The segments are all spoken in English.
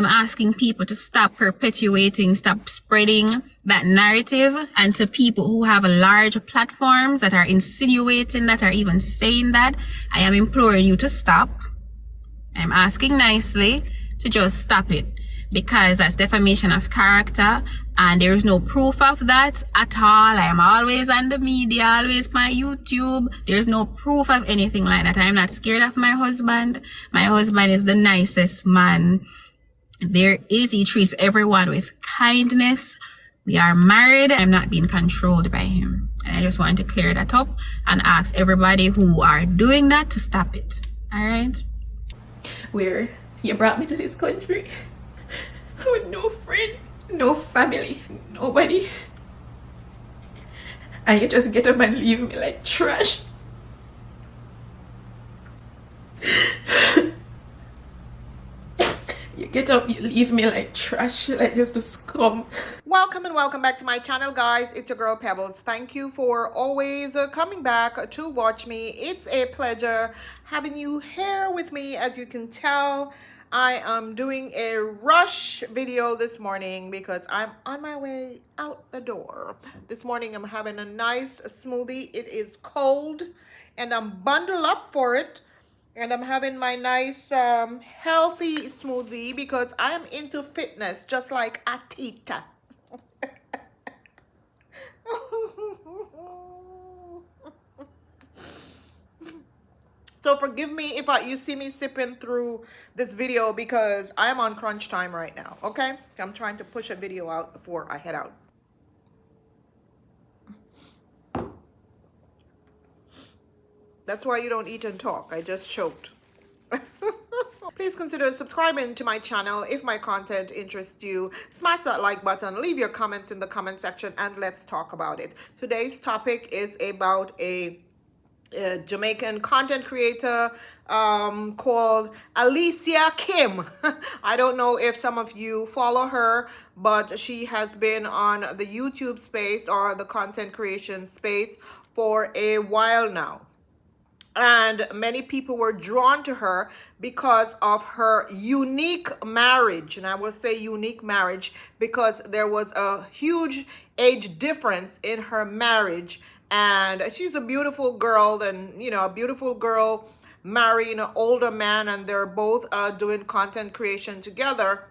I'm asking people to stop perpetuating, stop spreading that narrative, and to people who have large platforms that are insinuating that, or even saying that, I am imploring you to stop. I'm asking nicely to just stop it, because that's defamation of character, and there is no proof of that at all. I am always on the media, always my YouTube. There's no proof of anything like that. I'm not scared of my husband. My husband is the nicest man there is. He treats everyone with kindness. We are married. I'm not being controlled by him. And I just want to clear that up and ask everybody who are doing that to stop it. All right? Where you brought me to this country with no friend, no family, nobody, and you just get up and leave me like trash. You get up, you leave me like trash, like just a scum. Welcome and welcome back to my channel, guys. It's your girl Pebbles. Thank you for always coming back to watch me. It's a pleasure having you here with me. As you can tell, I am doing a rush video this morning because I'm on my way out the door. This morning I'm having a nice smoothie. It is cold and I'm bundled up for it. And I'm having my nice healthy smoothie because I am into fitness, just like Atita. So forgive me if you see me sipping through this video because I'm on crunch time right now, okay? I'm trying to push a video out before I head out. That's why you don't eat and talk. I just choked. Please consider subscribing to my channel if my content interests you. Smash that like button, leave your comments in the comment section, and let's talk about it. Today's topic is about a Jamaican content creator called Alicia Kim. I don't know if some of you follow her, but she has been on the YouTube space or the content creation space for a while now. And many people were drawn to her because of her unique marriage. And I will say unique marriage because there was a huge age difference in her marriage. And she's a beautiful girl, and you know, a beautiful girl marrying an older man, and they're both doing content creation together.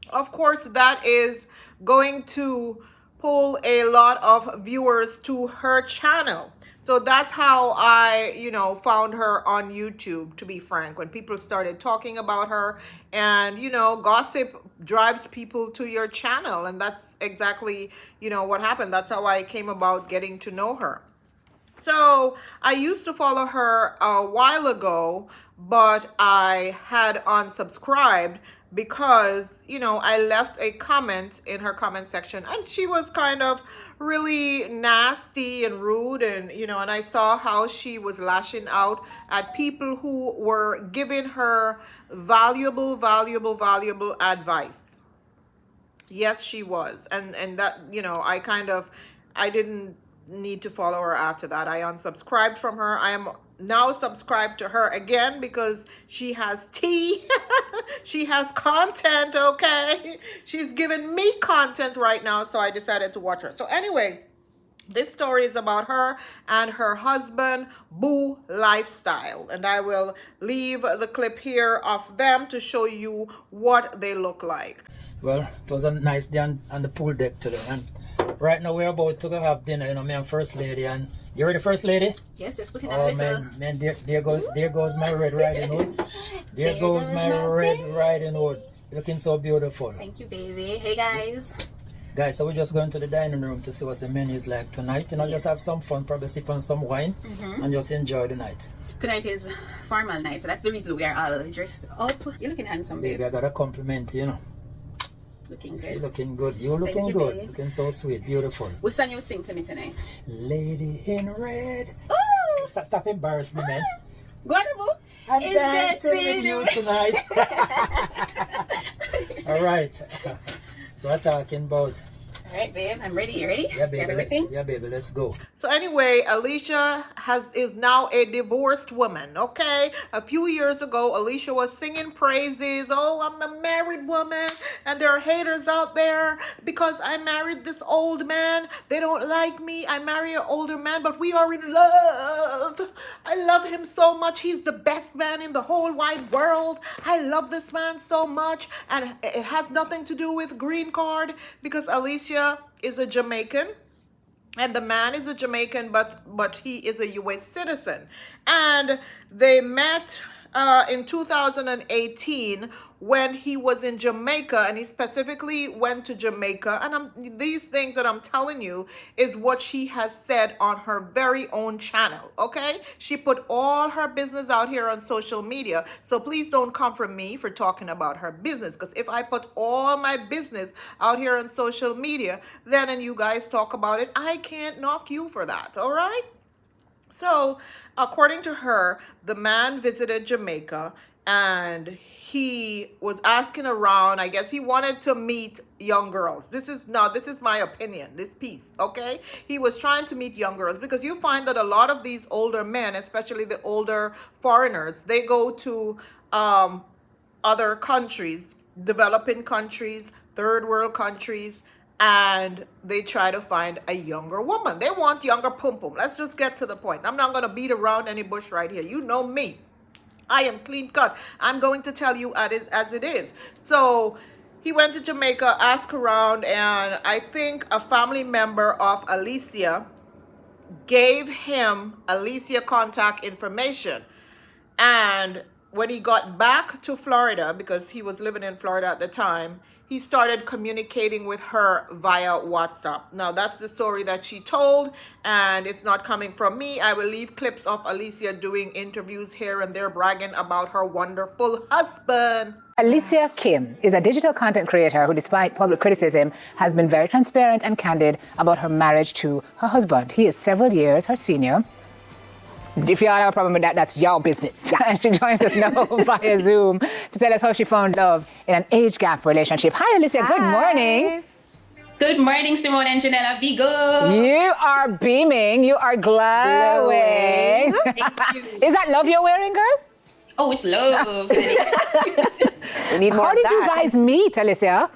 Of course, that is going to pull a lot of viewers to her channel. So that's how I, found her on YouTube, to be frank, when people started talking about her. And, gossip drives people to your channel. And that's exactly, what happened. That's how I came about getting to know her. So I used to follow her a while ago, but I had unsubscribed because, I left a comment in her comment section and she was kind of really nasty and rude, and, and I saw how she was lashing out at people who were giving her valuable advice. Yes, she was. And that, I didn't need to follow her after that. I unsubscribed from her. I am now subscribed to her again because she has tea. She has content, okay? She's giving me content right now, so I decided to watch her. So anyway, this story is about her and her husband, BooLifestyle. And I will leave the clip here of them to show you what they look like. Well, it was a nice day on the pool deck today. And right now we're about to go have dinner, me and First Lady. And you ready, First Lady? Yes, just put in a little. Man, there goes my Red Riding Hood. There goes my Red Riding Hood. Looking so beautiful. Thank you, baby. Hey, guys. Guys, so we're just going to the dining room to see what the menu is like tonight. Just have some fun, probably sip on some wine, and just enjoy the night. Tonight is formal night, so that's the reason we are all dressed up. You're looking handsome, baby. Baby, I got a compliment, Looking good. See, looking good. You looking you, good. babe. Looking so sweet, beautiful. Which song you would sing to me tonight? Lady in Red. Ooh! Stop embarrassing me, man. Go on, boo. I'm Is dancing with you tonight. All right. So I'm talking about. All right, babe. I'm ready. You ready? Yeah, baby. Everything? Yeah, baby. Let's go. So anyway, Alicia is now a divorced woman, okay? A few years ago, Alicia was singing praises. Oh, I'm a married woman, and there are haters out there because I married this old man. They don't like me. I marry an older man, but we are in love. I love him so much. He's the best man in the whole wide world. I love this man so much, and it has nothing to do with green card because Alicia is a Jamaican. And the man is a Jamaican, but he is a U.S. citizen. And they met in 2018 when he was in Jamaica, and he specifically went to Jamaica. And these things that I'm telling you is what she has said on her very own channel, okay? She put all her business out here on social media. So please don't come for me for talking about her business, because if I put all my business out here on social media, then and you guys talk about it, I can't knock you for that, all right? So, according to her, the man visited Jamaica and he was asking around. I guess he wanted to meet young girls. This is my opinion, this piece, okay? He was trying to meet young girls because you find that a lot of these older men, especially the older foreigners, they go to other countries, developing countries, third world countries, and they try to find a younger woman. They want younger pum pum. Let's just get to the point. I'm not going to beat around any bush right here. You know me. I am clean cut. I'm going to tell you as it is. So he went to Jamaica, asked around, and I think a family member of Alicia gave him Alicia contact information. And when he got back to Florida, because he was living in Florida at the time, he started communicating with her via WhatsApp. Now, that's the story that she told, and it's not coming from me. I will leave clips of Alicia doing interviews here and there, bragging about her wonderful husband. Alicia Kim is a digital content creator who, despite public criticism, has been very transparent and candid about her marriage to her husband. He is several years her senior. If y'all have a problem with that, that's y'all business. And she joins us now via Zoom to tell us how she found love in an age gap relationship. Hi, Alicia. Good morning. Good morning, Simone and Janella. Be good. You are beaming. You are glowing. Is that love you're wearing, girl? Oh, it's love. We need more How did you guys meet, Alicia?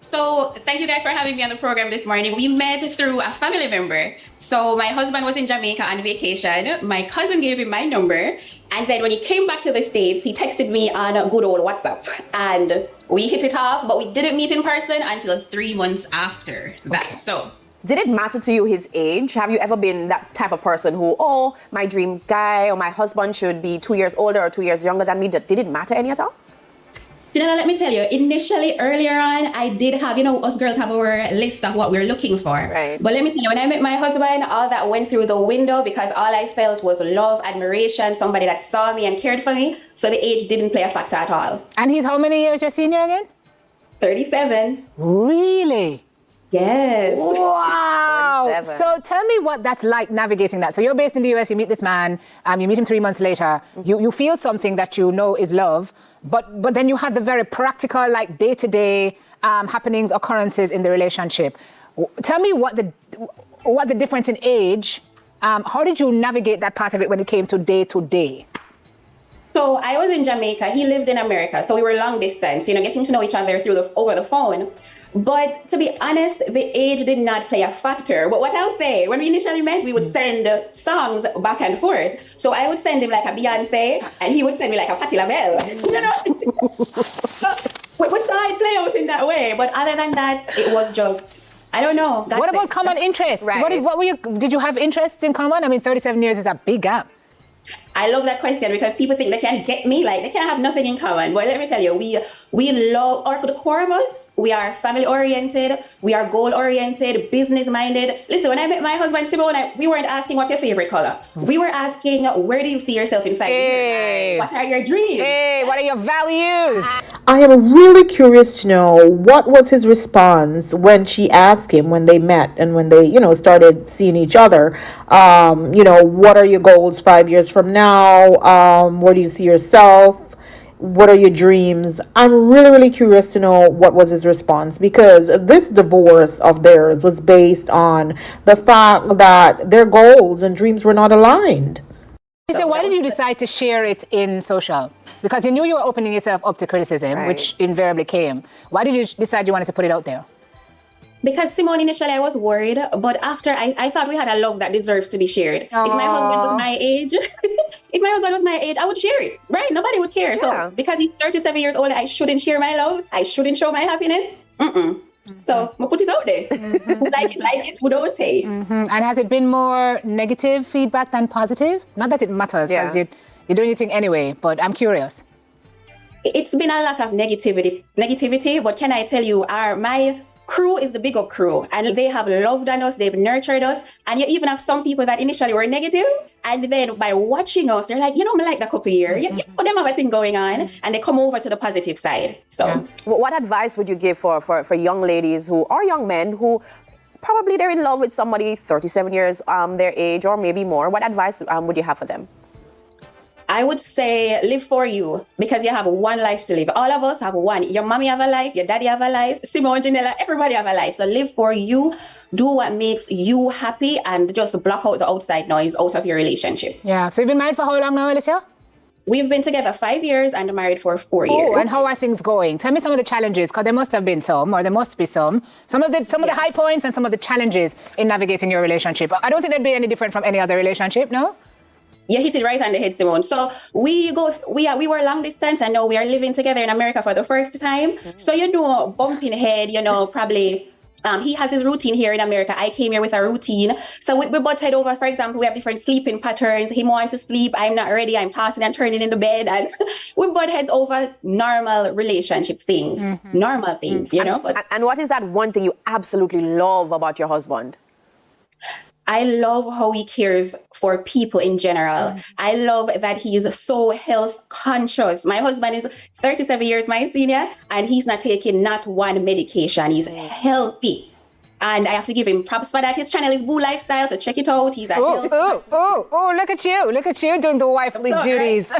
So thank you guys for having me on the program this morning. We met through a family member. So my husband was in Jamaica on vacation. My cousin gave him my number. And then when he came back to the States, he texted me on a good old WhatsApp. And we hit it off, but we didn't meet in person until 3 months after that. Okay. So did it matter to you his age? Have you ever been that type of person who, oh, my dream guy or my husband should be 2 years older or 2 years younger than me? Did it matter any at all? Janella, let me tell you, initially, earlier on, I did have, us girls have our list of what we're looking for. Right. But let me tell you, when I met my husband, all that went through the window because all I felt was love, admiration, somebody that saw me and cared for me. So the age didn't play a factor at all. And he's how many years your senior again? 37. Really? Yes. Wow. 37. So tell me what that's like navigating that. So you're based in the US, you meet this man, you meet him 3 months later, you feel something that you know is love, but then you have the very practical, like day-to-day happenings, occurrences in the relationship. Tell me what the difference in age, how did you navigate that part of it when it came to day-to-day? So I was in Jamaica, he lived in America, so we were long distance, getting to know each other over the phone. But to be honest, the age did not play a factor. But what I'll say, when we initially met, we would send songs back and forth. So I would send him like a Beyonce, and he would send me like a Patti LaBelle. We saw it play out in that way. But other than that, it was just, I don't know. What about common interests? Right. Did you have interests in common? I mean, 37 years is a big gap. I love that question because people think they can't get me, like they can't have nothing in common. But let me tell you, we love, or the core of us, we are family oriented, we are goal oriented, business minded. Listen, when I met my husband Simone, we weren't asking what's your favorite color. We were asking, where do you see yourself in 5 years? What are your dreams? Hey, what are your values? I am really curious to know what was his response when she asked him when they met and when they, started seeing each other. What are your goals 5 years from now? Where do you see yourself? what are your dreams? I'm really, really curious to know what was his response, because this divorce of theirs was based on the fact that their goals and dreams were not aligned. So why did you decide to share it in social? Because you knew you were opening yourself up to criticism, Right. which invariably came. Why did you decide you wanted to put it out there? Because Simone, initially I was worried, but after I thought we had a love that deserves to be shared. If my husband was my age, I would share it, right? Nobody would care. Yeah. So because he's 37 years old, I shouldn't share my love. I shouldn't show my happiness. So we'll put it out there. Who like it, who don't take. And has it been more negative feedback than positive? Not that it matters, because Yeah. you're doing anything anyway, but I'm curious. It's been a lot of negativity, but can I tell you, my crew is the big up crew, and they have loved on us, they've nurtured us, and you even have some people that initially were negative, and then by watching us, they're like, I like that couple year. You know, them have a thing going on, and they come over to the positive side. So, What advice would you give for young ladies who or young men who probably they're in love with somebody 37 years their age or maybe more? What advice would you have for them? I would say live for you, because you have one life to live. All of us have one. Your mommy have a life, your daddy have a life, Simone, Janella, everybody have a life. So live for you, do what makes you happy, and just block out the outside noise out of your relationship. Yeah. So you've been married for how long now, Alicia? We've been together 5 years and married for 4 years. Oh, and how are things going? Tell me some of the challenges, because there must have been some, or there must be some. Some of the high points and some of the challenges in navigating your relationship. I don't think that'd be any different from any other relationship, no? You hit it right on the head, Simone. So we were long distance, and now we are living together in America for the first time. So bumping head, probably. He has his routine here in America. I came here with a routine. So we butt head over, for example, we have different sleeping patterns. He wants to sleep. I'm not ready. I'm tossing and turning in the bed. And we butt heads over normal relationship things, normal things, But And what is that one thing you absolutely love about your husband? I love how he cares for people in general. I love that he is so health conscious. My husband is 37 years my senior, and he's not taking not one medication. He's healthy. And I have to give him props for that. His channel is BooLifestyle, so check it out. He's a healthy. Look at you. Look at you doing the wifely duties.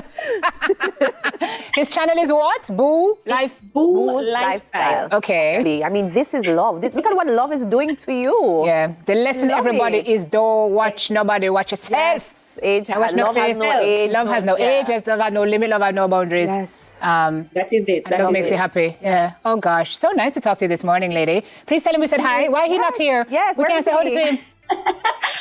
His channel is what? BooLifestyle. Okay. I mean, this is love. Look at what love is doing to you. Yeah. The lesson Love everybody it. is don't watch nobody, watch yourself. Yes. Love has no yourself. age. Love has no age, love has no limit, love has no boundaries. Yes. That is it. That makes you happy. Yeah. Oh gosh. So nice to talk to you this morning, lady. Please tell him we said hi. Why he not here? Yes, We where can't is say hi he? to him.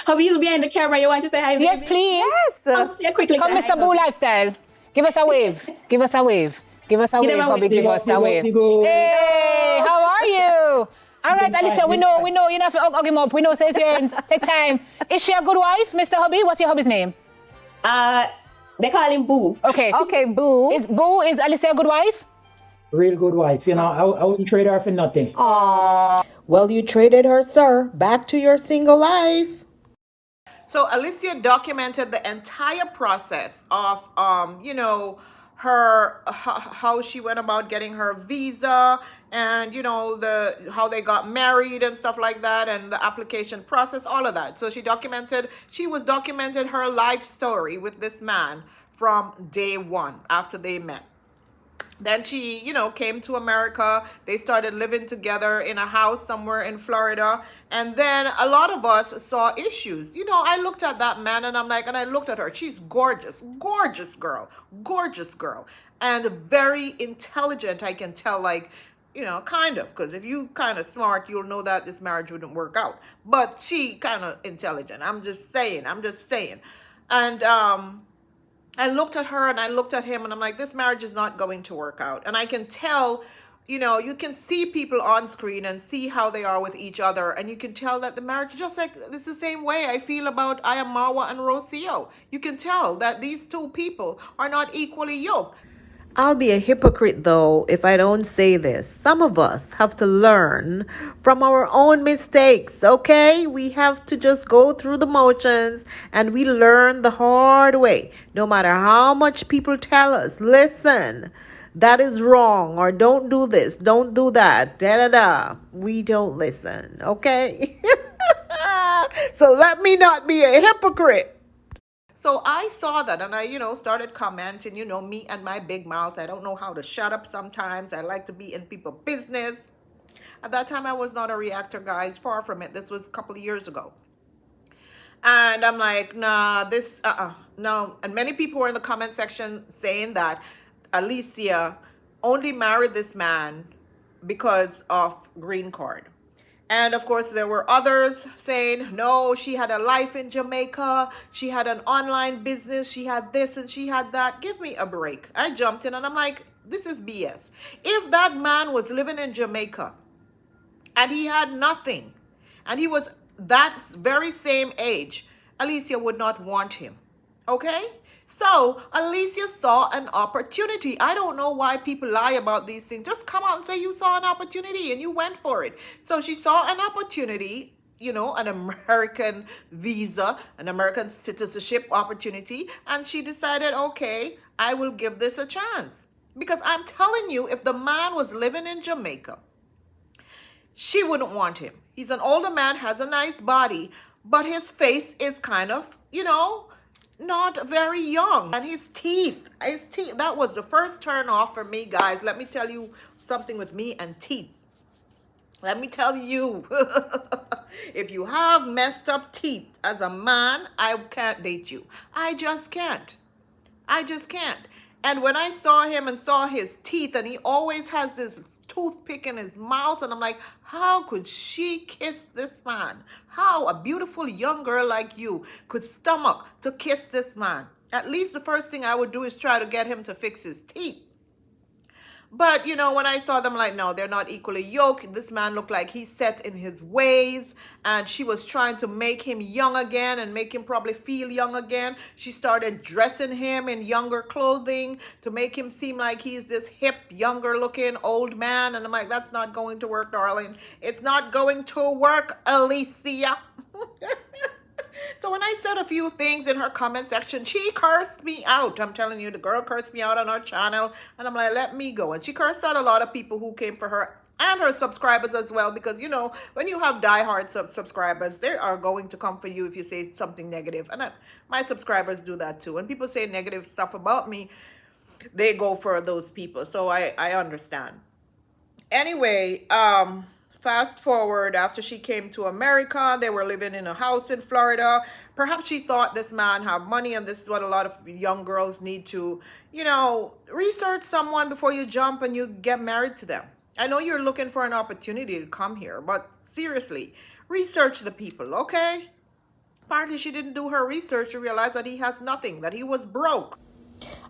Hubby is behind the camera. You want to say hi, baby? Yes, please. Yes. Yeah, quickly. Come, say Mr. hi, Hubby. BooLifestyle. Give us a wave. Give us a wave. Give us a wave, them a Hubby. wave. Give us a wave. Hey, how are you? All right, Alicia, we know. You don't have to hug him up. We know, say it's yours. Take time. Is she a good wife, Mr. Hubby? What's your hubby's name? They call him Boo. Okay. Okay, Boo. Is Alicia a good wife? Real good wife. I wouldn't trade her for nothing. Well, you traded her, sir. Back to your single life. So Alicia documented the entire process of, how she went about getting her visa, and how they got married and stuff like that, and the application process, all of that. So she was documented her life story with this man from day one after they met. Then she, came to America. They started living together in a house somewhere in Florida. And then a lot of us saw issues. I looked at that man and I looked at her. She's gorgeous, gorgeous girl, and very intelligent. I can tell, kind of, because if you kind of smart, you'll know that this marriage wouldn't work out. But she kind of intelligent. I'm just saying. And, I looked at her and I looked at him and I'm like, this marriage is not going to work out. And I can tell, you can see people on screen and see how they are with each other. And you can tell that the marriage, just like it's the same way I feel about I am Marwa and Rocio. You can tell that these two people are not equally yoked. I'll be a hypocrite, though, if I don't say this. Some of us have to learn from our own mistakes, okay? We have to just go through the motions, and we learn the hard way. No matter how much people tell us, listen, that is wrong, or don't do this, don't do that, da-da-da. We don't listen, okay? So let me not be a hypocrite. So I saw that and I, started commenting, me and my big mouth. I don't know how to shut up sometimes. I like to be in people's business. At that time, I was not a reactor, guys. Far from it. This was a couple of years ago. And I'm like, nah, no. And many people were in the comment section saying that Alicia only married this man because of green card. And of course, there were others saying, no, she had a life in Jamaica. She had an online business. She had this and she had that. Give me a break. I jumped in and I'm like, this is BS. If that man was living in Jamaica and he had nothing and he was that very same age, Alicia would not want him. Okay? So Alicia saw an opportunity. I don't know why people lie about these things. Just come out and say you saw an opportunity and you went for it. So she saw an opportunity, an American visa, an American citizenship opportunity. And she decided, okay, I will give this a chance. Because I'm telling you, if the man was living in Jamaica, she wouldn't want him. He's an older man, has a nice body, but his face is kind of, not very young. And his teeth, that was the first turn off for me, guys. Let me tell you something with me and teeth. Let me tell you, if you have messed up teeth as a man, I can't date you. I just can't. And when I saw him and saw his teeth, and he always has this toothpick in his mouth, and I'm like, how could she kiss this man? How a beautiful young girl like you could stomach to kiss this man? At least the first thing I would do is try to get him to fix his teeth. But, when I saw them, like, no, they're not equally yoked. This man looked like he's set in his ways. And she was trying to make him young again and make him probably feel young again. She started dressing him in younger clothing to make him seem like he's this hip, younger looking old man. And I'm like, that's not going to work, darling. It's not going to work, Alicia. So when I said a few things in her comment section, she cursed me out. I'm telling you, the girl cursed me out on her channel. And I'm like, let me go. And she cursed out a lot of people who came for her and her subscribers as well. Because, when you have diehard subscribers, they are going to come for you if you say something negative. And my subscribers do that too. When people say negative stuff about me, they go for those people. So I understand. Anyway, fast forward, after she came to America, they were living in a house in Florida. Perhaps she thought this man had money, and this is what a lot of young girls need to, research someone before you jump and you get married to them. I know you're looking for an opportunity to come here, but seriously, research the people, okay? Apparently she didn't do her research to realize that he has nothing, that he was broke.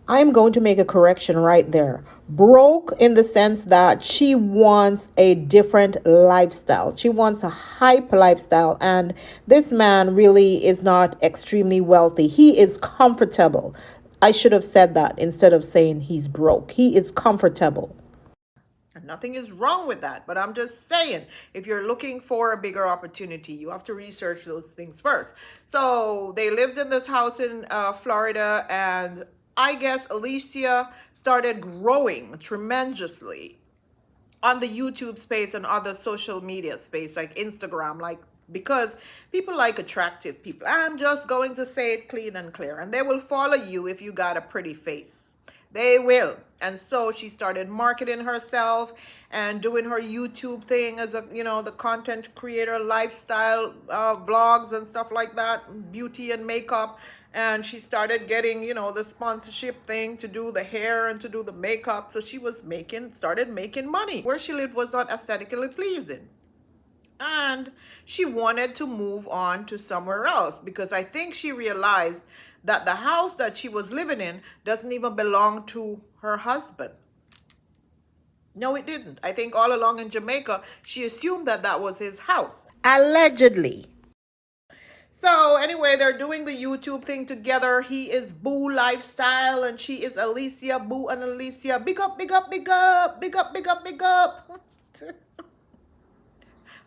I'm going to make a correction right there. Broke in the sense that she wants a different lifestyle. She wants a hype lifestyle. And this man really is not extremely wealthy. He is comfortable. I should have said that instead of saying he's broke. He is comfortable. And nothing is wrong with that. But I'm just saying, if you're looking for a bigger opportunity, you have to research those things first. So they lived in this house in Florida, and I guess Alicia started growing tremendously on the YouTube space and other social media space like Instagram, because people like attractive people. I'm just going to say it clean and clear. And they will follow you if you got a pretty face. They will. And so she started marketing herself and doing her YouTube thing as the content creator, lifestyle vlogs and stuff like that, beauty and makeup. And she started getting, the sponsorship thing to do the hair and to do the makeup. So she was started making money. Where she lived was not aesthetically pleasing. And she wanted to move on to somewhere else because I think she realized that the house that she was living in doesn't even belong to her husband. No, it didn't. I think all along in Jamaica, she assumed that that was his house. Allegedly. So anyway, they're doing the YouTube thing together. He is BooLifestyle and she is Alicia, Boo and Alicia. Big up, big up, big up, big up, big up, big up.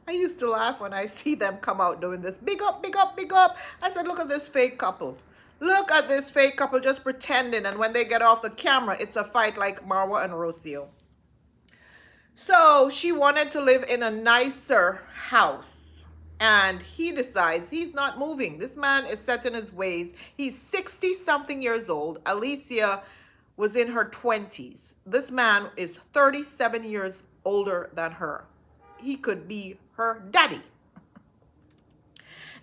I used to laugh when I see them come out doing this. Big up, big up, big up. I said, look at this fake couple. Look at this fake couple just pretending. And when they get off the camera, it's a fight like Marwa and Rocio. So she wanted to live in a nicer house. And he decides he's not moving. This man is set in his ways. He's 60 something years old. Alicia was in her 20s. This man is 37 years older than her. He could be her daddy.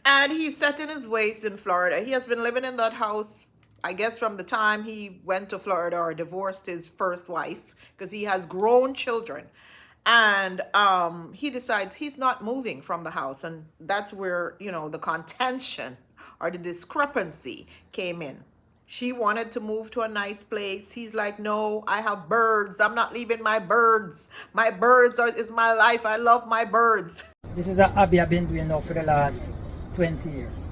And he's set in his ways in Florida. He has been living in that house, I guess, from the time he went to Florida or divorced his first wife, because he has grown children. And he decides he's not moving from the house. And that's where, you know, the contention or the discrepancy came in. She wanted to move to a nice place. He's like, no, I have birds. I'm not leaving my birds. My birds is my life. I love my birds. This is a hobby I've been doing now for the last 20 years.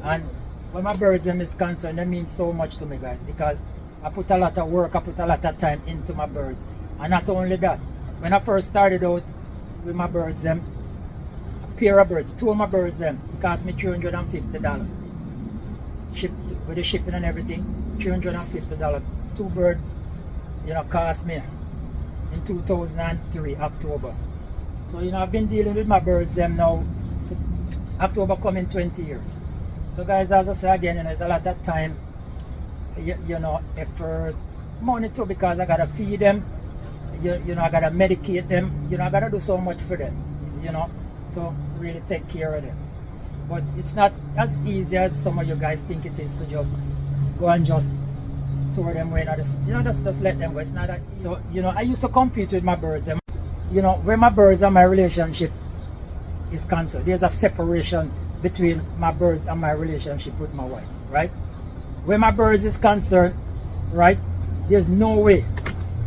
And when my birds them is concerned, that means so much to me, guys, because I put a lot of work, I put a lot of time into my birds. And not only that, when I first started out with my birds, them, a pair of birds, two of my birds, them, it cost me $350. Shipped with the shipping and everything, $350. Two birds, you know, cost me in 2003, October. So, you know, I've been dealing with my birds, them now, October coming 20 years. So, guys, as I say again, you know, there's a lot of time, you know, effort, money too, because I gotta feed them. You know, I gotta medicate them. You know, I gotta do so much for them, you know, to really take care of them. But it's not as easy as some of you guys think it is to just go and just throw them away. You know, just let them go. It's not that. So, you know, I used to compete with my birds. And, you know, where my birds and my relationship is concerned, there's a separation between my birds and my relationship with my wife, right? Where my birds is concerned, right, there's no way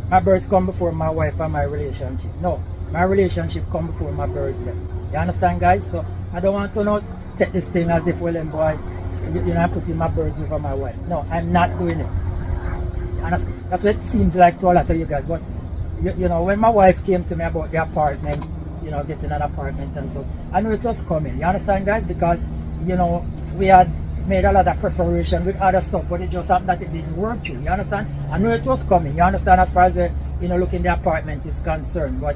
my birds come before my wife and my relationship. No, my relationship come before my birds then. You understand, guys? So I don't want to not take this thing as if, well, then, boy, you know, I'm putting my birds before my wife. No, I'm not doing it. And that's what it seems like to a lot of you guys. But you know, when my wife came to me about the apartment, you know, getting an apartment and stuff, I knew it was coming. You understand, guys? Because, you know, we had made a lot of preparation with other stuff, but it just happened that it didn't work through. You understand? I knew it was coming. You understand, as far as the, you know, looking the apartment is concerned. But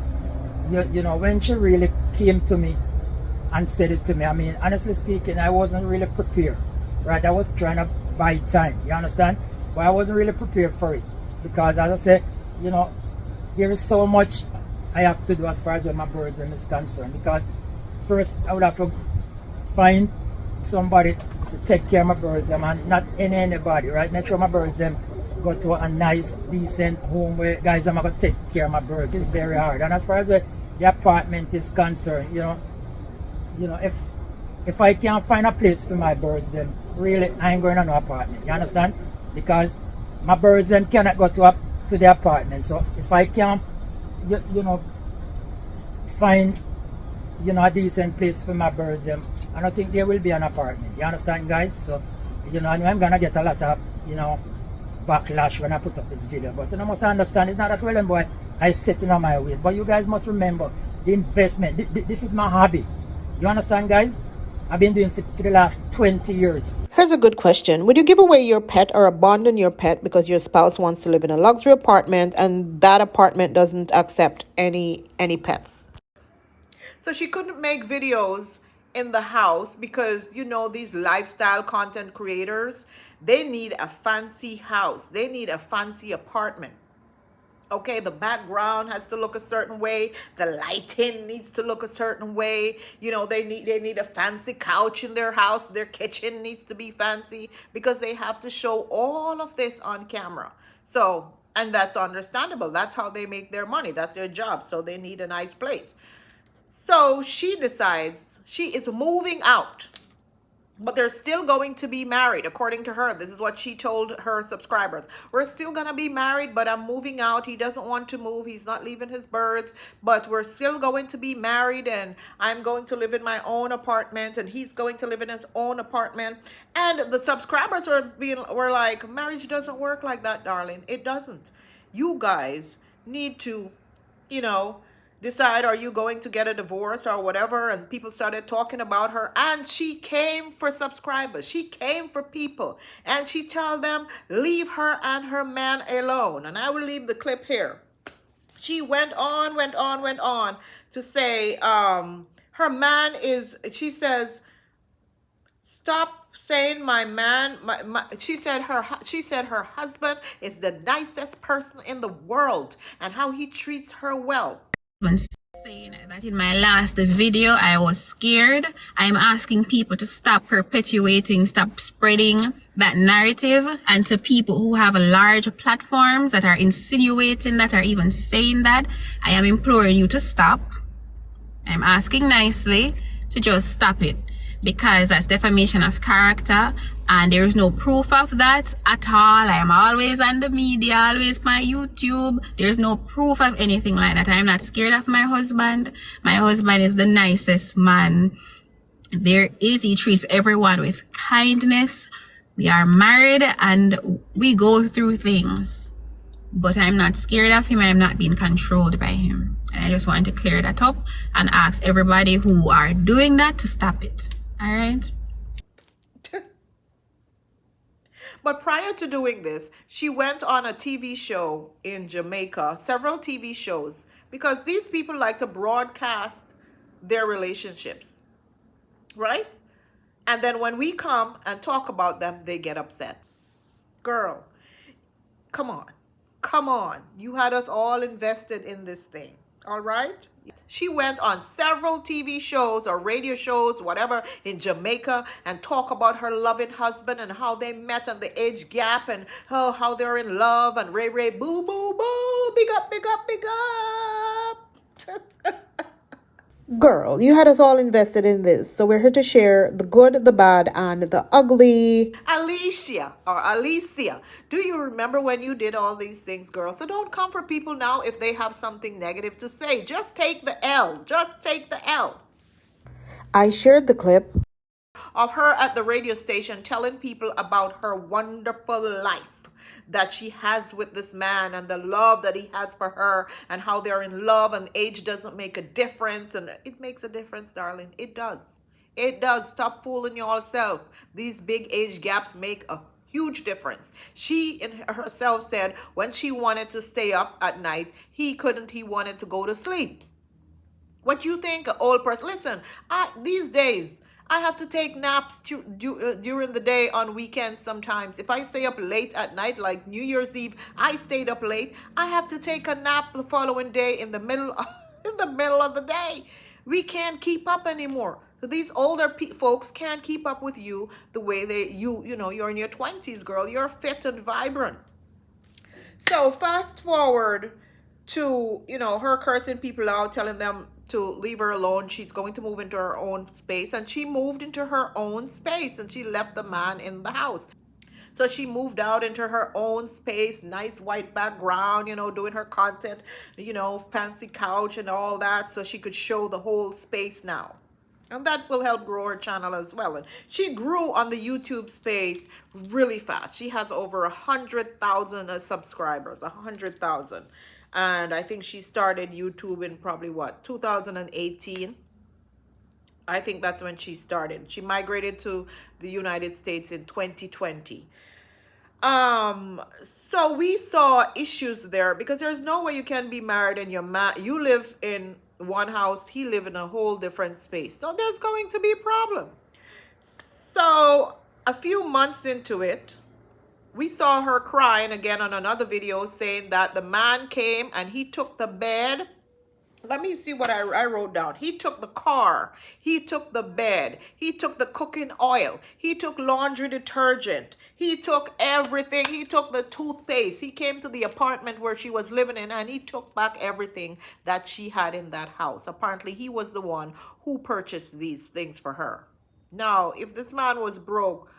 you know, when she really came to me and said it to me, I mean, honestly speaking, I wasn't really prepared. Right? I was trying to buy time. You understand? But I wasn't really prepared for it, because, as I said, you know, there is so much I have to do as far as where my birds are concerned. Because first I would have to find somebody to take care of my birds, and not anybody, right? Make sure my birds them go to a nice, decent home where guys are going to take care of my birds. It's very hard. And as far as the apartment is concerned, you know, if I can't find a place for my birds, then really I ain't going to no apartment. You understand? Because my birds then cannot go to the apartment. So if I can't, you know, find, you know, a decent place for my birds, then I don't think there will be an apartment. You understand, guys? So, you know, I know I'm gonna get a lot of, you know, backlash when I put up this video. But you must understand, it's not that, well, boy, I sit in on my ways. But you guys must remember the investment. This is my hobby. You understand, guys? I've been doing it for the last 20 years. Here's a good question. Would you give away your pet or abandon your pet because your spouse wants to live in a luxury apartment and that apartment doesn't accept any pets? So she couldn't make videos in the house because, you know, these lifestyle content creators, they need a fancy house. They need a fancy apartment. Okay, the background has to look a certain way. The lighting needs to look a certain way. You know, they need a fancy couch in their house. Their kitchen needs to be fancy because they have to show all of this on camera. So, and that's understandable. That's how they make their money. That's their job. So they need a nice place. So she decides she is moving out. But they're still going to be married, according to her. This is what she told her subscribers. We're still going to be married, but I'm moving out. He doesn't want to move. He's not leaving his birds, but we're still going to be married, and I'm going to live in my own apartment, and he's going to live in his own apartment. And the subscribers were like, marriage doesn't work like that, darling. It doesn't. You guys need to, you know, decide, are you going to get a divorce or whatever? And people started talking about her, and she came for subscribers. She came for people, and she told them, leave her and her man alone. And I will leave the clip here. She went on to say, Her man is, she says, stop saying my man, she said her husband is the nicest person in the world and how he treats her well. Even saying that in my last video, I was scared. I'm asking people to stop perpetuating, stop spreading that narrative, and to people who have large platforms that are insinuating that, or even saying that, I am imploring you to stop. I'm asking nicely to just stop it, because that's defamation of character and there is no proof of that at all. I am always on the media, always my YouTube. There's no proof of anything like that. I'm not scared of my husband. My husband is the nicest man there is. He treats everyone with kindness. We are married and we go through things, but I'm not scared of him. I'm not being controlled by him. And I just want to clear that up and ask everybody who are doing that to stop it. All right. But prior to doing this, she went on a TV show in Jamaica, several TV shows, because these people like to broadcast their relationships, right? And then when we come and talk about them, they get upset. Girl, come on. Come on. You had us all invested in this thing, all right? She went on several TV shows or radio shows, whatever, in Jamaica and talk about her loving husband and how they met and the age gap and how they're in love and ray, ray, boo, boo, boo, big up, big up, big up. Girl, you had us all invested in this, so we're here to share the good, the bad, and the ugly. Alicia or Alicia, do you remember when you did all these things, girl? So don't come for people now if they have something negative to say. Just take the L. Just take the L. I shared the clip of her at the radio station telling people about her wonderful life that she has with this man and the love that he has for her and how they're in love and age doesn't make a difference. And it makes a difference, darling. It does. It does. Stop fooling yourself. These big age gaps make a huge difference. She in herself said when she wanted to stay up at night, he couldn't. He wanted to go to sleep. What you think, an old person? Listen, these days, I have to take naps during the day on weekends sometimes. If I stay up late at night, like New Year's Eve, I stayed up late. I have to take a nap the following day in the middle of the day. We can't keep up anymore. So these older folks can't keep up with you the way you're in your 20s, girl. You're fit and vibrant. So fast forward to, her cursing people out, telling them to leave her alone. She's going to move into her own space. And she moved into her own space and she left the man in the house. So she moved out into her own space, nice white background, doing her content, fancy couch and all that. So she could show the whole space now. And that will help grow her channel as well. And she grew on the YouTube space really fast. She has over 100,000 subscribers, 100,000. And I think she started YouTube in probably 2018. I think that's when she started. She migrated to the United States in 2020. So we saw issues there because there's no way you can be married and you live in one house, he live in a whole different space. So there's going to be a problem. So a few months into it, we saw her crying again on another video saying that the man came and he took the bed. Let me see what I wrote down. He took the car. He took the bed. He took the cooking oil. He took laundry detergent. He took everything. He took the toothpaste. He came to the apartment where she was living in and he took back everything that she had in that house. Apparently, he was the one who purchased these things for her. Now, if this man was broke,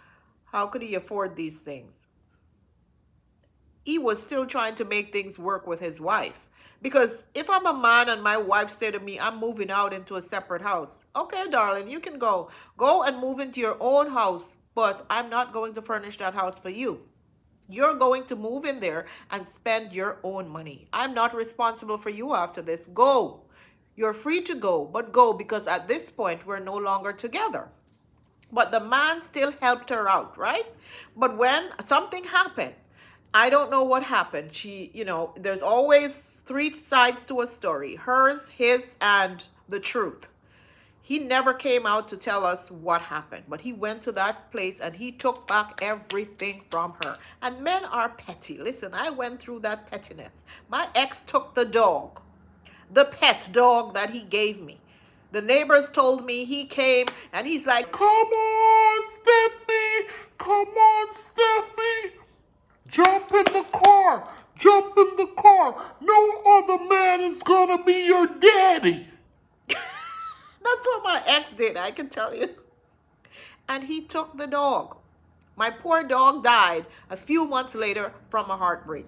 how could he afford these things? He was still trying to make things work with his wife. Because if I'm a man and my wife said to me, I'm moving out into a separate house. Okay, darling, you can go. Go and move into your own house. But I'm not going to furnish that house for you. You're going to move in there and spend your own money. I'm not responsible for you after this. Go. You're free to go, but go because at this point, we're no longer together. But the man still helped her out, right? But when something happened, I don't know what happened. There's always three sides to a story. Hers, his, and the truth. He never came out to tell us what happened, but he went to that place and he took back everything from her. And men are petty. Listen, I went through that pettiness. My ex took the dog, the pet dog that he gave me. The neighbors told me he came and he's like, "Come on, Steffi. Come on, Steffi. Jump in the car. Jump in the car. No other man is gonna be your daddy." That's what my ex did, I can tell you. And he took the dog. My poor dog died a few months later from a heartbreak.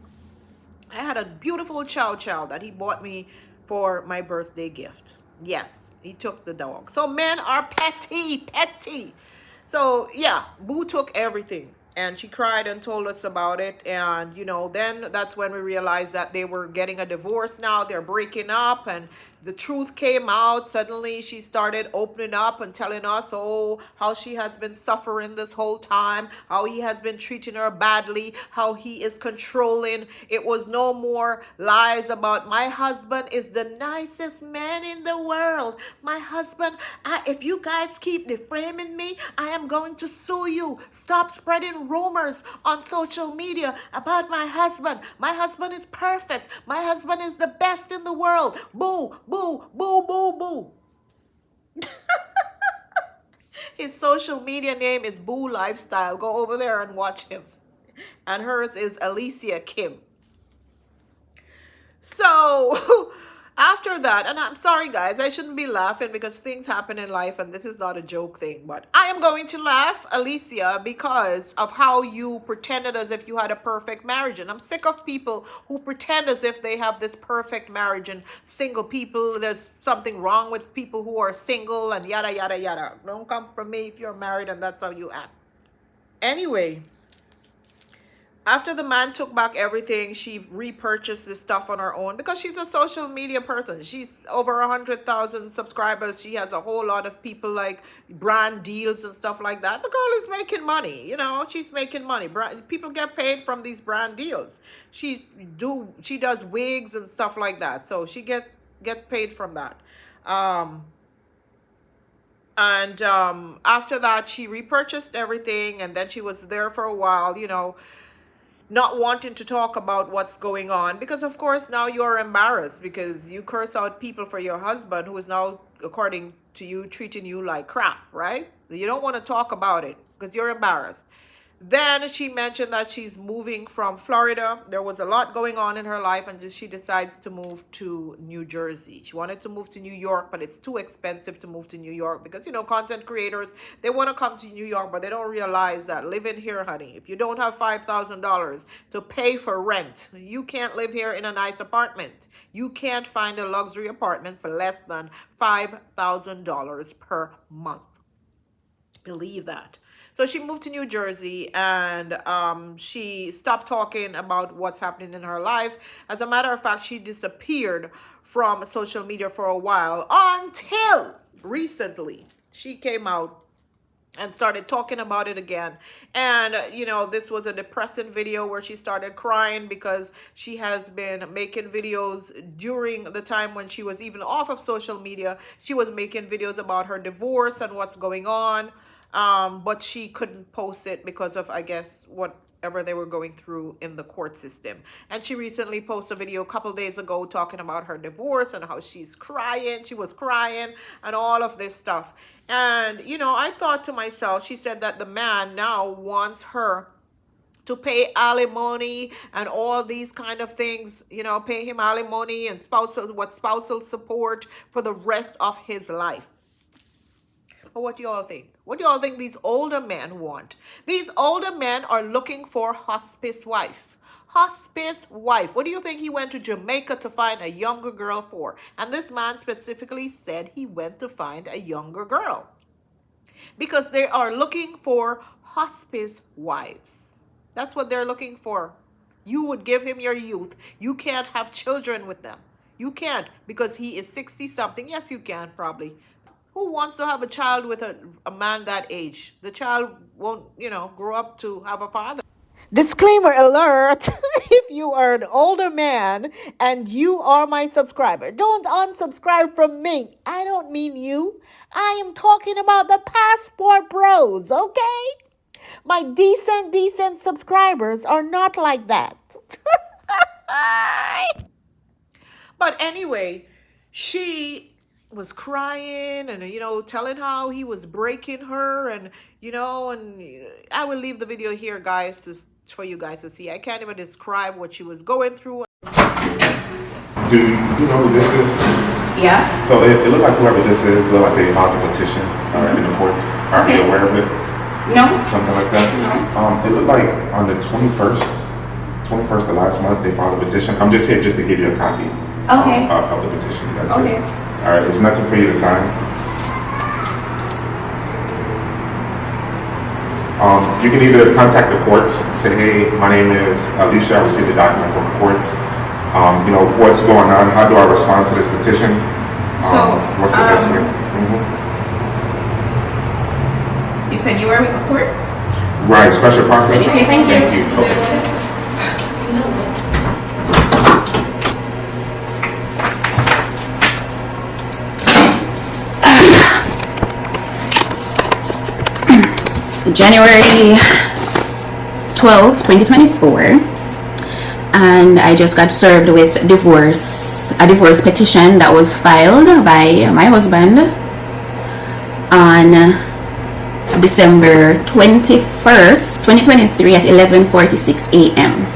I had a beautiful chow chow that he bought me for my birthday gift. Yes, he took the dog. So men are petty. So yeah, Boo took everything. And she cried and told us about it. And, you know, then that's when we realized that they were getting a divorce now. They're breaking up. And the truth came out. Suddenly she started opening up and telling us, oh, how she has been suffering this whole time. How he has been treating her badly. How he is controlling. It was no more lies about my husband is the nicest man in the world. My husband, if you guys keep defaming me, I am going to sue you. Stop spreading rumors on social media about my husband. My husband is perfect. My husband is the best in the world. Boo, boo, boo, boo, boo. His social media name is BooLifestyle. Go over there and watch him. And hers is Alicia Kim. So after that, and I'm sorry guys, I shouldn't be laughing because things happen in life and this is not a joke thing, but I am going to laugh, Alicia, because of how you pretended as if you had a perfect marriage. And I'm sick of people who pretend as if they have this perfect marriage, and single people, there's something wrong with people who are single and yada, yada, yada. Don't come from me if you're married and that's how you act. Anyway, after the man took back everything, she repurchased this stuff on her own because she's a social media person. She's over 100,000 subscribers. She has a whole lot of people, like brand deals and stuff like that. The girl is making money, you know, she's making money. People get paid from these brand deals. She does wigs and stuff like that. So she get paid from that. After that, she repurchased everything, and then she was there for a while, you know, not wanting to talk about what's going on because, of course, now you're embarrassed because you curse out people for your husband who is now, according to you, treating you like crap, right? You don't want to talk about it because you're embarrassed. Then she mentioned that she's moving from Florida. There was a lot going on in her life, and she decides to move to New Jersey. She wanted to move to New York, but it's too expensive to move to New York because, you know, content creators, they want to come to New York, but they don't realize that living here, honey, if you don't have $5,000 to pay for rent, you can't live here in a nice apartment. You can't find a luxury apartment for less than $5,000 per month. Believe that. So she moved to New Jersey, and she stopped talking about what's happening in her life. As a matter of fact, she disappeared from social media for a while until recently she came out and started talking about it again. And, you know, this was a depressing video where she started crying because she has been making videos during the time when she was even off of social media. She was making videos about her divorce and what's going on. But she couldn't post it because of, I guess, whatever they were going through in the court system. And she recently posted a video a couple days ago talking about her divorce and how she's crying. She was crying and all of this stuff. And, you know, I thought to myself, she said that the man now wants her to pay alimony and all these kind of things, you know, pay him alimony and spousal support for the rest of his life. But what do y'all think? What do y'all think these older men want? These older men are looking for hospice wife. Hospice wife. What do you think he went to Jamaica to find a younger girl for? And this man specifically said he went to find a younger girl because they are looking for hospice wives. That's what they're looking for. You would give him your youth. You can't have children with them. You can't because he is 60 something. Yes, you can probably. Who wants to have a child with a man that age? The child won't, you know, grow up to have a father. Disclaimer alert! if you are an older man and you are my subscriber, don't unsubscribe from me. I don't mean you. I am talking about the passport bros, okay? My decent subscribers are not like that. But anyway, she was crying and, telling how he was breaking her and, and I will leave the video here, guys, for you guys to see. I can't even describe what she was going through. Do you know who this is? Yeah. So it looked like whoever this is, looked like they filed a petition in the courts. Are you aware of it? No. Something like that? No. It looked like on the 21st of last month, they filed a petition. I'm just here just to give you a copy of the petition. That's it. All right, it's nothing for you to sign. You can either contact the courts, say, hey, my name is Alicia, I received a document from the courts. What's going on? How do I respond to this petition? What's the best way? You said you were with the court? Right, special process. Okay, thank you. Thank you. Okay. January 12, 2024, and I just got served with a divorce petition that was filed by my husband on December 21st, 2023 at 11:46 a.m.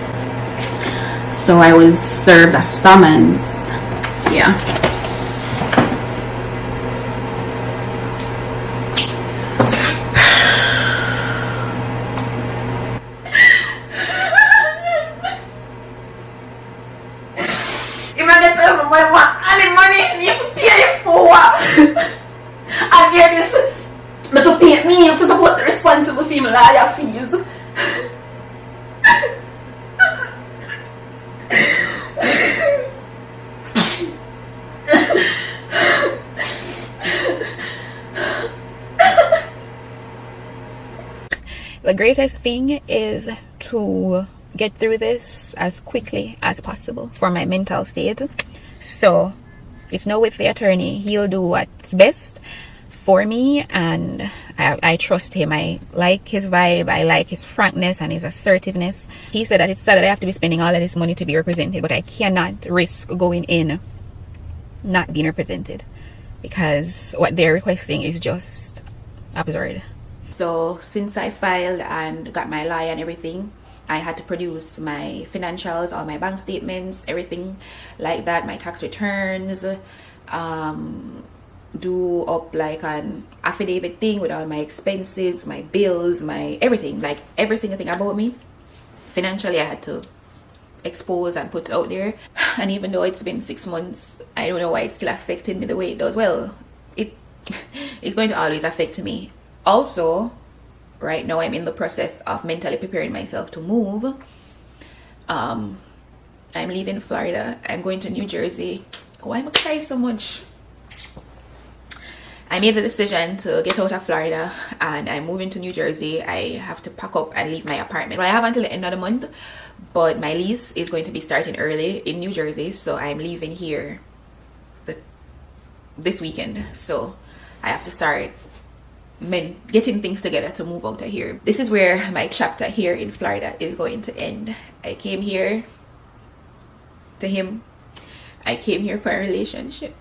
So I was served a summons. Yeah. The greatest thing is to get through this as quickly as possible for my mental state. So it's now with the attorney. He'll do what's best for me, and I trust him. I like his vibe. I like his frankness and his assertiveness. He said that it's sad that I have to be spending all of this money to be represented, but I cannot risk going in not being represented, because what they're requesting is just absurd. So since I filed and got my lawyer and everything, I had to produce my financials, all my bank statements, everything like that, my tax returns, do up like an affidavit thing with all my expenses, my bills, my everything, like every single thing about me financially I had to expose and put out there. And even though it's been 6 months, I don't know why it's still affecting me the way it does. Well, it's going to always affect me. Also, right now I'm in the process of mentally preparing myself to move. I'm leaving Florida. I'm going to New Jersey. Why am I crying so much? I made the decision to get out of Florida and I'm moving to New Jersey. I have to pack up and leave my apartment. Well, I have until the end of the month, but my lease is going to be starting early in New Jersey, so I'm leaving here this weekend. So I have to start getting things together to move out of here. This is where my chapter here in Florida is going to end. I came here to him. I came here for a relationship.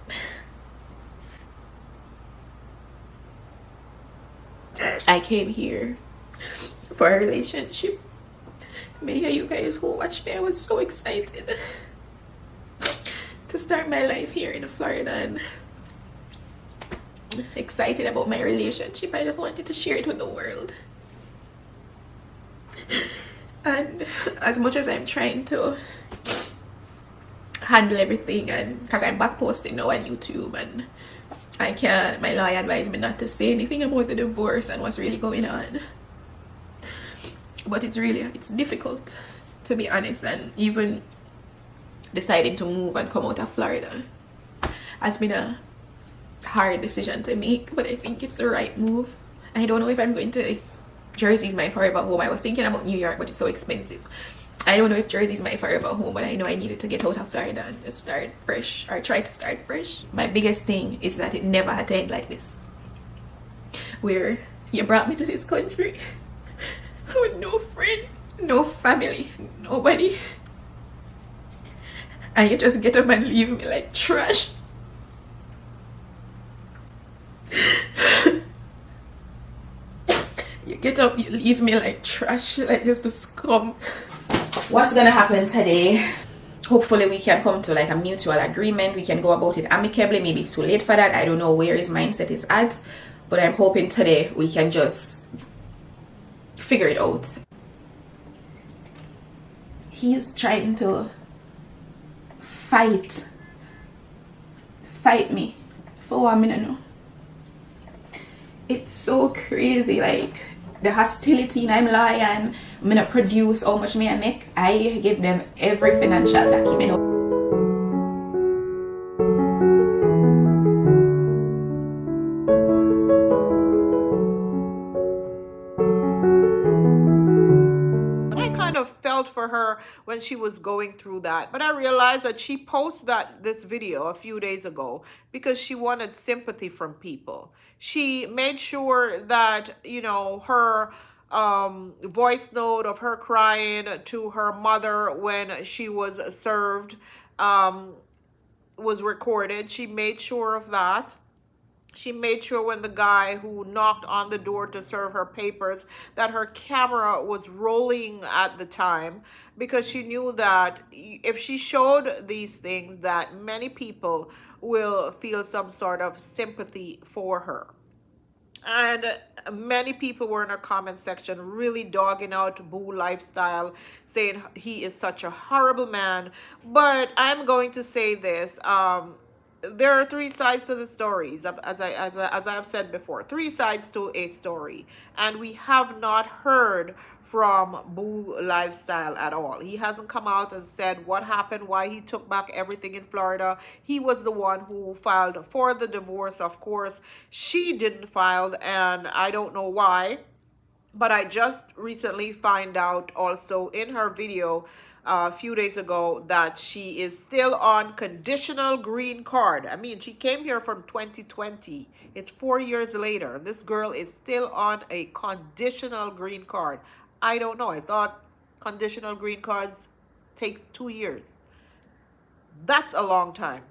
I came here for a relationship. Many of you guys who watch me, I was so excited to start my life here in Florida and excited about my relationship. I just wanted to share it with the world. And as much as I'm trying to handle everything, and because I'm back posting now on YouTube and I can't, my lawyer advised me not to say anything about the divorce and what's really going on. But it's difficult, to be honest, and even deciding to move and come out of Florida has been a hard decision to make, but I think it's the right move. I don't know if I'm going to, if Jersey is my forever home. I was thinking about New York, but it's so expensive. I don't know if Jersey is my forever home, but I know I needed to get out of Florida and just start fresh, or try to start fresh. My biggest thing is that it never had to end like this, where you brought me to this country with no friend, no family, nobody, and you just get up and leave me like trash. You get up, you leave me like trash, like just a scum. What's gonna happen today? Hopefully we can come to like a mutual agreement. We can go about it amicably. Maybe it's too late for that. I don't know where his mindset is at, but I'm hoping today we can just figure it out. He's trying to fight me for what I know. It's so crazy, like the hostility in I'm lying, I'm gonna produce how much me I make. I give them every financial document. I kind of felt for her when she was going through that, but I realized that she posted this video a few days ago because she wanted sympathy from people. She made sure that, you know, her voice note of her crying to her mother when she was served was recorded. She made sure of that. She made sure when the guy who knocked on the door to serve her papers, that her camera was rolling at the time, because she knew that if she showed these things, that many people will feel some sort of sympathy for her. And many people were in her comment section really dogging out BooLifestyle, saying he is such a horrible man. But I'm going to say this. There are three sides to the stories, as I've said before, three sides to a story, and we have not heard from BooLifestyle at all. He hasn't come out and said what happened, why he took back everything in Florida. He was the one who filed for the divorce. Of course, she didn't file, and I don't know why. But I just recently find out also in her video a few days ago that she is still on conditional green card. I mean, she came here from 2020. It's 4 years later. This girl is still on a conditional green card. I don't know. I thought conditional green cards takes 2 years. That's a long time.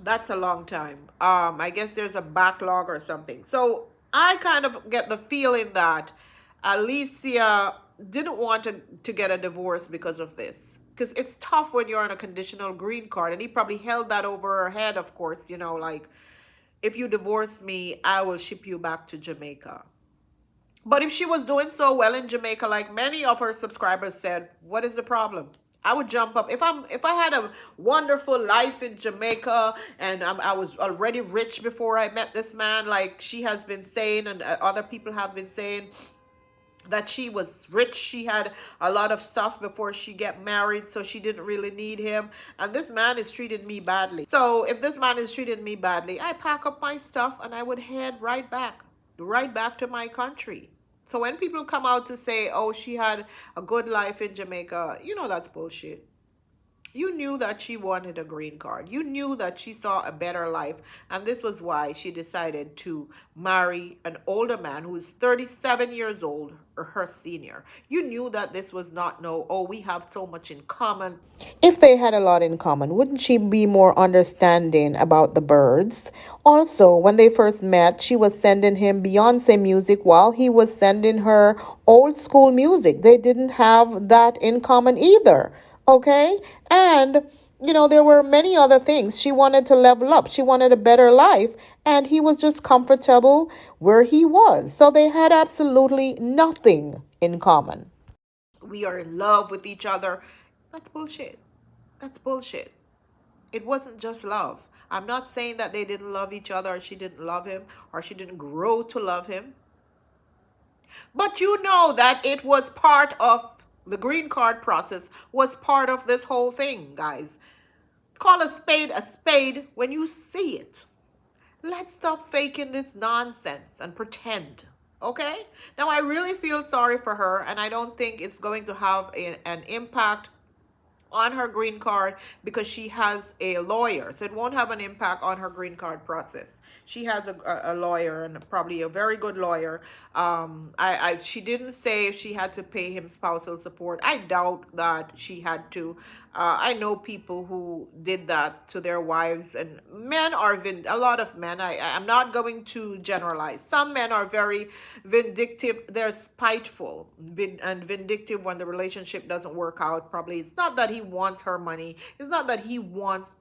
That's a long time. I guess there's a backlog or something. So I kind of get the feeling that Alicia didn't want to get a divorce because of this. Because it's tough when you're on a conditional green card. And he probably held that over her head, of course. You know, like, if you divorce me, I will ship you back to Jamaica. But if she was doing so well in Jamaica, like many of her subscribers said, what is the problem? I would jump up. If I had a wonderful life in Jamaica and I was already rich before I met this man, like she has been saying, and other people have been saying, that she was rich, she had a lot of stuff before she get married, so she didn't really need him, and this man is treating me badly. So if this man is treating me badly, I pack up my stuff and I would head right back to my country. So when people come out to say, oh, she had a good life in Jamaica, you know that's bullshit. You knew that she wanted a green card. You knew that she saw a better life. And this was why she decided to marry an older man who is 37 years old, or her senior. You knew that this was not oh, we have so much in common. If they had a lot in common, wouldn't she be more understanding about the birds? Also, when they first met, she was sending him Beyonce music while he was sending her old school music. They didn't have that in common either. Okay? And, you know, there were many other things. She wanted to level up. She wanted a better life. And he was just comfortable where he was. So they had absolutely nothing in common. We are in love with each other. That's bullshit. That's bullshit. It wasn't just love. I'm not saying that they didn't love each other, or she didn't love him, or she didn't grow to love him. But you know that it was part of the green card process, was part of this whole thing, guys. Call a spade when you see it. Let's stop faking this nonsense and pretend. Okay? Now, I really feel sorry for her, and I don't think it's going to have an impact on her green card because she has a lawyer. So it won't have an impact on her green card process. She has a lawyer, and probably a very good lawyer. She didn't say if she had to pay him spousal support. I doubt that she had to. I know people who did that to their wives, and men are a lot of men. I'm not going to generalize. Some men are very vindictive. They're spiteful and vindictive when the relationship doesn't work out. Probably it's not that he wants her money. It's not that he wants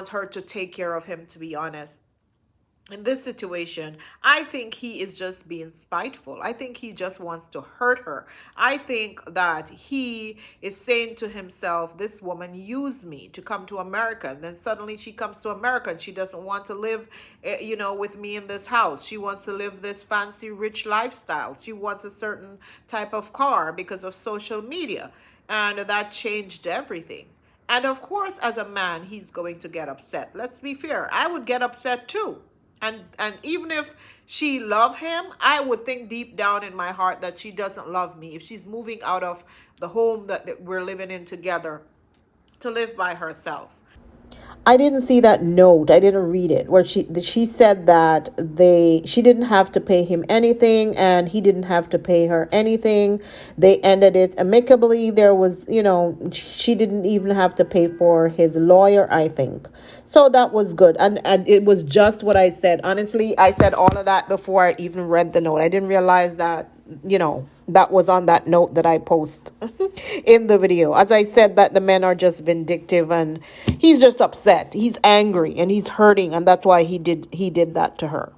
her to take care of him, to be honest. In this situation, I think he is just being spiteful. I think he just wants to hurt her. I think that he is saying to himself, this woman used me to come to America. And then suddenly she comes to America and she doesn't want to live, with me in this house. She wants to live this fancy, rich lifestyle. She wants a certain type of car because of social media. And that changed everything. And of course, as a man, he's going to get upset. Let's be fair. I would get upset too. And even if she loved him, I would think deep down in my heart that she doesn't love me if she's moving out of the home that we're living in together to live by herself. I didn't see that note. I didn't read it where she said that she didn't have to pay him anything and he didn't have to pay her anything. They ended it amicably. There was, she didn't even have to pay for his lawyer, I think. So that was good. And it was just what I said. Honestly, I said all of that before I even read the note. I didn't realize that, that was on that note that I post in the video. As I said, that the men are just vindictive and he's just upset. He's angry and he's hurting, and that's why he did that to her.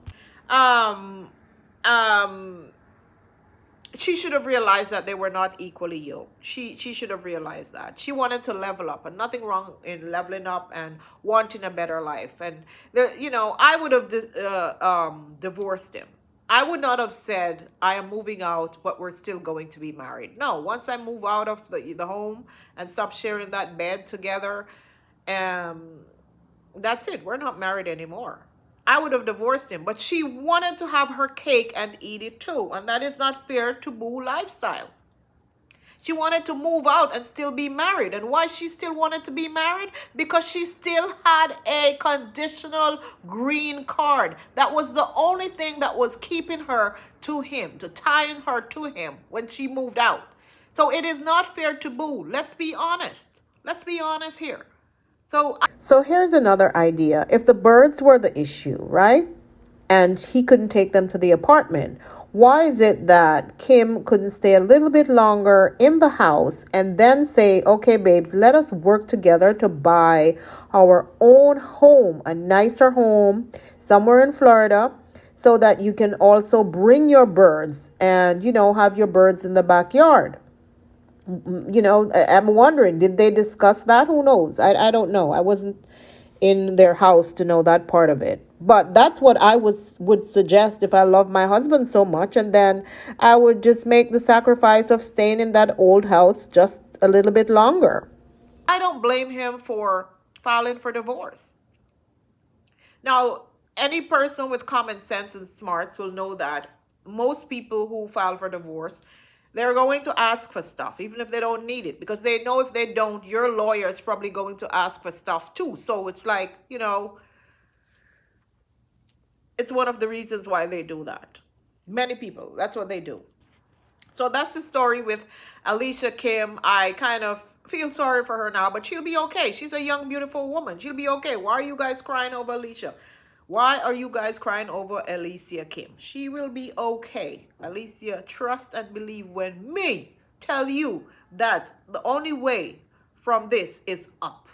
She should have realized that they were not equally yoked. She should have realized that. She wanted to level up, and nothing wrong in leveling up and wanting a better life. And I would have divorced him. I would not have said, I am moving out, but we're still going to be married. No, once I move out of the home and stop sharing that bed together, that's it. We're not married anymore. I would have divorced him, but she wanted to have her cake and eat it too. And that is not fair to BooLifestyle. She wanted to move out and still be married. And why she still wanted to be married? Because she still had a conditional green card. That was the only thing that was keeping her to him, to tying her to him when she moved out. So it is not fair to Boo. Let's be honest. Let's be honest here. So here's another idea. If the birds were the issue, right? And he couldn't take them to the apartment, why is it that Kim couldn't stay a little bit longer in the house and then say, okay, babes, let us work together to buy our own home, a nicer home somewhere in Florida, so that you can also bring your birds and, have your birds in the backyard. I'm wondering, did they discuss that? Who knows? I don't know. I wasn't in their house to know that part of it. But that's what I would suggest if I love my husband so much. And then I would just make the sacrifice of staying in that old house just a little bit longer. I don't blame him for filing for divorce. Now, any person with common sense and smarts will know that most people who file for divorce, they're going to ask for stuff, even if they don't need it, because they know if they don't, your lawyer is probably going to ask for stuff too. So it's like, it's one of the reasons why they do that. Many people, that's what they do. So that's the story with Alicia Kim. I kind of feel sorry for her now, but she'll be okay. She's a young, beautiful woman. She'll be okay. Why are you guys crying over Alicia? Why are you guys crying over Alicia Kim? She will be okay. Alicia, trust and believe when me tell you that the only way from this is up.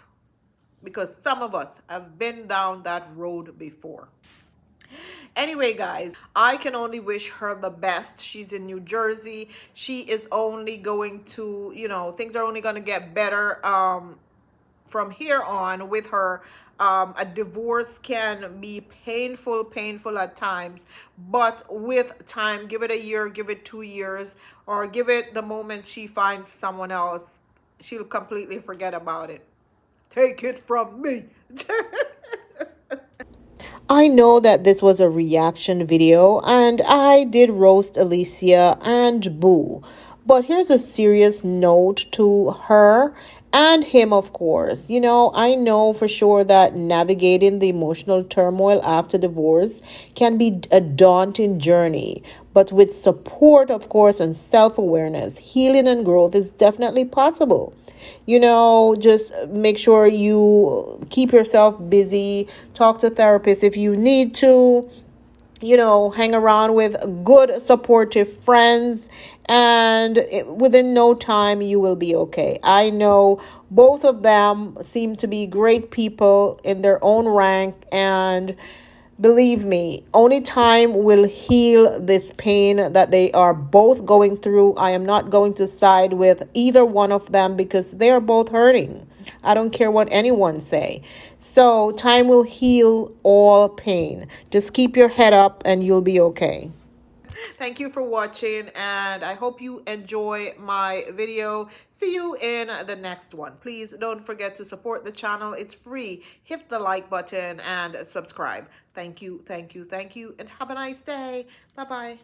Because some of us have been down that road before. Anyway, guys, I can only wish her the best. She's in New Jersey. She is only going to, things are only going to get better from here on with her. A divorce can be painful at times, but with time, give it a year, give it 2 years, or give it the moment she finds someone else, she'll completely forget about it. Take it from me. I know that this was a reaction video and I did roast Alicia and Boo. But here's a serious note to her and him, of course. You know, I know for sure that navigating the emotional turmoil after divorce can be a daunting journey. But with support, of course, and self awareness, healing and growth is definitely possible. You know, just make sure you keep yourself busy, talk to therapists if you need to, you know, hang around with good supportive friends, and within no time you will be okay. I know both of them seem to be great people in their own rank, and believe me, only time will heal this pain that they are both going through. I am not going to side with either one of them because they are both hurting. I don't care what anyone say. So time will heal all pain. Just keep your head up and you'll be okay. Thank you for watching, and I hope you enjoy my video. See you in the next one. Please don't forget to support the channel. It's free. Hit the like button and subscribe. Thank you, thank you, thank you, and have a nice day. Bye-bye.